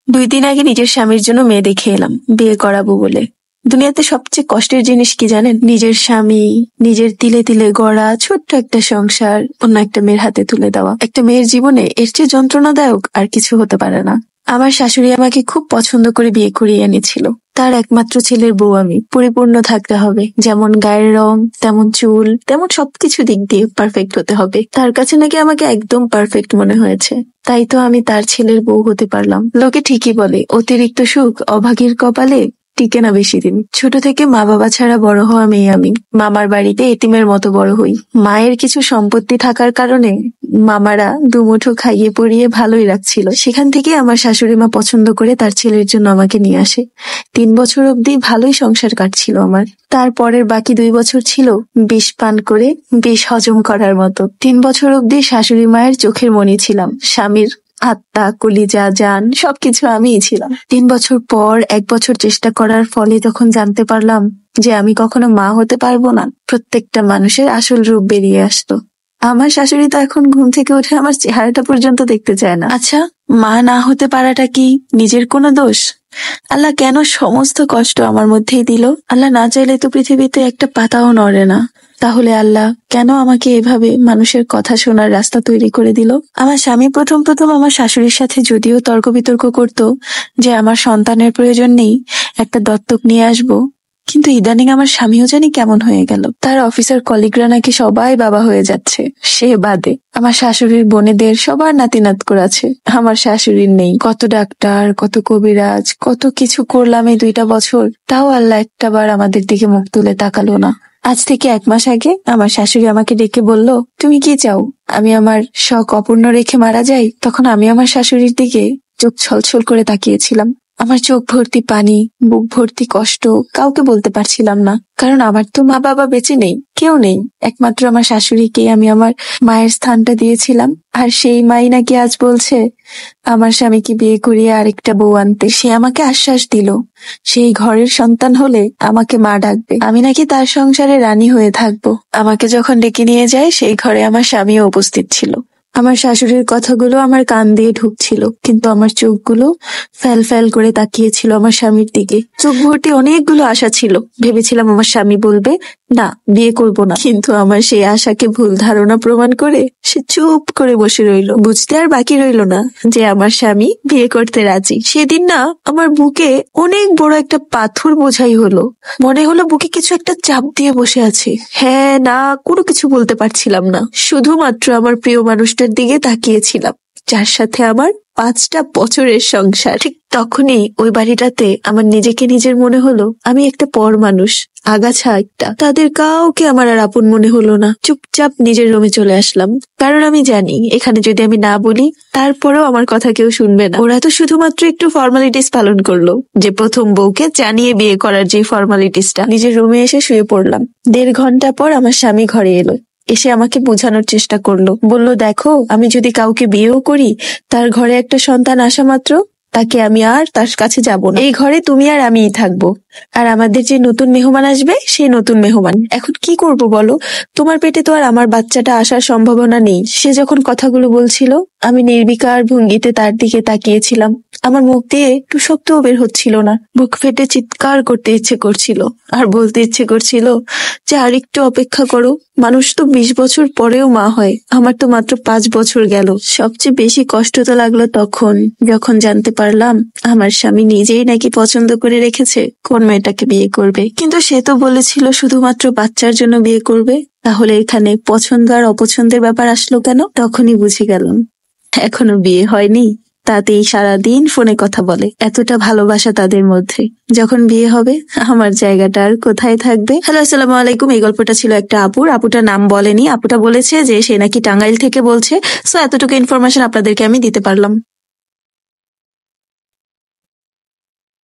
2 দিন আগে নিজের স্বামীর জন্য মেয়ে দেখে এলাম, বিয়ে করাবো বলে। দুনিয়াতে সবচেয়ে কষ্টের জিনিস কি জানেন? নিজের স্বামী, নিজের তিলে তিলে গড়া ছোট্ট একটা সংসার অন্য একটা মেয়ের হাতে তুলে দেওয়া। একটা মেয়ের জীবনে এর চেয়ে যন্ত্রণাদায়ক আর কিছু হতে পারে না। আমার শাশুড়ি আমাকে খুব পছন্দ করে বিয়ে করিয়ে এনেছিল। তার একমাত্র ছেলের বউ আমি। পরিপূর্ণ থাকতে হবে, যেমন গায়ের রং, তেমন চুল, তেমন সবকিছু দিক দিয়ে পারফেক্ট হতে হবে। তার কাছে নাকি আমাকে একদম পারফেক্ট মনে হয়েছে, তাই তো আমি তার ছেলের বউ হতে পারলাম। লোকে ঠিকই বলে, অতিরিক্ত সুখ অভাগীর কপালে টিকে না বেশি দিন। ছোট থেকে মা বাবা ছাড়া বড় হওয়া মেয়ে আমি। মামার বাড়িতে এতিমের মতো বড় হই। মায়ের কিছু সম্পত্তি থাকার কারণে মামারা দুমুঠো খাইয়ে পরিয়ে ভালোই রাখছিল। সেখান থেকে আমার শাশুড়ি মা পছন্দ করে তার ছেলের জন্য আমাকে নিয়ে আসে। 3 বছর অবধি ভালোই সংসার কাটছিল আমার। তারপরের বাকি 2 বছর ছিল বিষ পান করে বিষ হজম করার মতো। 3 বছর অবধি শাশুড়ি মায়ের চোখের মণি ছিলাম। স্বামীর আত্মা, কলিজা, জান সবকিছু আমিই ছিলাম। 3 বছর পর 1 বছর চেষ্টা করার ফলে যখন জানতে পারলাম যে আমি কখনো মা হতে পারবো না, প্রত্যেকটা মানুষের আসল রূপ বেরিয়ে আসতো। আমার শাশুড়ি তো এখন ঘুম থেকে উঠে আমার চেহারাটা পর্যন্ত দেখতে চায় না। আচ্ছা, মা না হতে পারাটা কি নিজের কোনো দোষ? আল্লাহ কেন সমস্ত কষ্ট আমার মধ্যেই দিল? আল্লাহ না চাইলে তো পৃথিবীতে একটা পাতাও নড়ে না। তাহলে আল্লাহ কেন আমাকে এভাবে মানুষের কথা শোনার রাস্তা তৈরি করে দিল? আমার স্বামী প্রথম প্রথম আমার শাশুড়ির সাথে যদিও তর্ক বিতর্ক করতো যে আমার সন্তানের প্রয়োজন নেই, একটা দত্তক নিয়ে আসবো, কিন্তু ইদানিং আমার স্বামীও জানি কেমন হয়ে গেল। তার অফিসের কলিগরা নাকি সবাই বাবা হয়ে যাচ্ছে, সে বাদে। আমার শাশুড়ির বোনেদের সবার নাতি নাত করেছে, আমার শাশুড়ির নেই। কত ডাক্তার, কত কবিরাজ, কত কিছু করলাম এই 2টা বছর, তাও আল্লাহ একটাবার আমাদের দিকে মুখ তুলে তাকালো না। আজ থেকে 1 মাস আগে আমার শাশুড়ি আমাকে ডেকে বলল, তুমি কি চাও আমি আমার শখ অপূর্ণ রেখে মারা যাই? তখন আমি আমার শাশুড়ির দিকে চোখ ছলছল করে তাকিয়েছিলাম। আমার চোখ ভর্তি পানি, বুক ভর্তি কষ্ট, কাউকে বলতে পারছিলাম না। কারণ আমার তো মা বাবা বেঁচে নেই, কেউ নেই। একমাত্র আমার শাশুড়িকে আমি আমার মায়ের স্থানটা দিয়েছিলাম। আর সেই মাই নাকি আজ বলছে আমার স্বামীকে বিয়ে করিয়ে আরেকটা বউ আনতে। সে আমাকে আশ্বাস দিল সেই ঘরের সন্তান হলে আমাকে মা ডাকবে, আমি নাকি তার সংসারে রানী হয়ে থাকবো। আমাকে যখন ডেকে নিয়ে যায়, সেই ঘরে আমার স্বামীও উপস্থিত ছিল। আমার শাশুড়ির কথাগুলো আমার কান দিয়ে ঢুকছিল, কিন্তু আমার চোখগুলো ফ্যাল ফ্যাল করে তাকিয়েছিল আমার স্বামীর দিকে। চোখ ভর্তি অনেকগুলো আশা ছিল। ভেবেছিলাম আমার স্বামী বলবে না, বিয়ে করব না, কিন্তু আমার সেই আশাকে ভুল ধারণা প্রমাণ করে সে চুপ করে বসে রইল। বুঝতে আর বাকি রইল না যে আমার স্বামী বিয়ে করতে রাজি। সেদিন না আমার বুকে অনেক বড় একটা পাথর বোঝাই হলো। মনে হলো বুকে কিছু একটা চাপ দিয়ে বসে আছে। হ্যাঁ না কোনো কিছু বলতে পারছিলাম না, শুধুমাত্র আমার প্রিয় মানুষটার দিকে তাকিয়েছিলাম, যার সাথে আমার 5টা বছরের সংসার। ঠিক তখনই ওই বাড়িটাতে আমার নিজেকে নিজের মনে হলো আমি একটা পর মানুষ, আগাছা একটা। তাদের কাউকে আমার আর আপন মনে হলো না। চুপচাপ নিজের রুমে চলে আসলাম, কারণ আমি জানি এখানে যদি আমি না বলি তারপরেও আমার কথা কেউ শুনবে না। ওরা তো শুধুমাত্র একটু ফর্মালিটিস পালন করলো, যে প্রথম বউকে জানিয়ে বিয়ে করার যে ফর্মালিটিসটা। নিজের রুমে এসে শুয়ে পড়লাম। 1.5 ঘন্টা পর আমার স্বামী ঘরে এলো। এসে আমাকে বোঝানোর চেষ্টা করলো, বলল দেখো আমি যদি কাউকে বিয়েও করি, তার ঘরে একটা সন্তান আসা মাত্র তাকে আমি আর তার কাছে যাব না। এই ঘরে তুমি আর আমিই থাকবো, আর আমাদের যে নতুন মেহমান আসবে সেই নতুন মেহমান। এখন কি করব বলো, তোমার পেটে তো আর আমার বাচ্চাটা আসার সম্ভাবনা নেই। সে যখন কথাগুলো বলছিল আমি নির্বিকার ভঙ্গিতে তার দিকে তাকিয়েছিলাম। আমার মুখ দিয়ে একটু শব্দও বের হচ্ছিল না। বুক ফেটে চিৎকার করতে ইচ্ছে করছিল, আর বলতে ইচ্ছে করছিল যে আর একটু অপেক্ষা করো, মানুষ তো 20 বছর পরেও মা হয়, আমার তো মাত্র 5 বছর গেল। সবচেয়ে বেশি কষ্ট তো লাগলো তখন যখন জানতে পারলাম আমার স্বামী নিজেই নাকি পছন্দ করে রেখেছে কোন মেয়েটাকে বিয়ে করবে। কিন্তু সে তো বলেছিল শুধুমাত্র বাচ্চার জন্য বিয়ে করবে, তাহলে এখানে পছন্দ আর অপছন্দের ব্যাপার আসলো কেন? তখনই বুঝে গেলাম এখনো বিয়ে হয়নি, তাতেই সারাদিন ফোনে কথা বলে। এতটা ভালোবাসা তাদের মধ্যে। যখন বিয়ে হবে আমার জায়গাটা আর কোথায় থাকবে? হ্যালো, আসসালামু আলাইকুম। এই গল্পটা ছিল একটা আপুটার নাম বলেনি। আপুটা বলেছে যে সে নাকি টাঙ্গাইল থেকে বলছে। সো এতটুকু ইনফরমেশন আপনাদেরকে আমি দিতে পারলাম।